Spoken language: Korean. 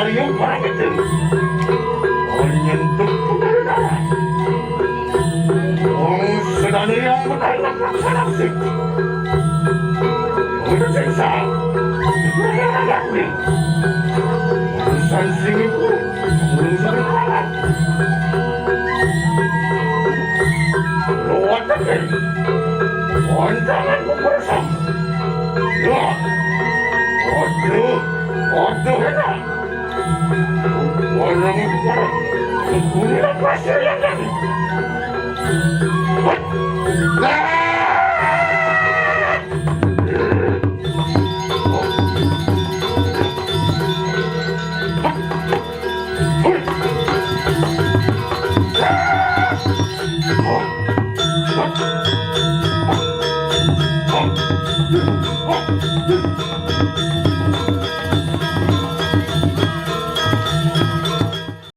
아리용 바라거든. 언년도 부르라. 왕수단의 양보달라고 사람들. 어째서 나가라고 산승이고 무슨을 하라. 로왔다들 원장을 보고서 어떠해라. 원장이 우리가 봤어야 돼.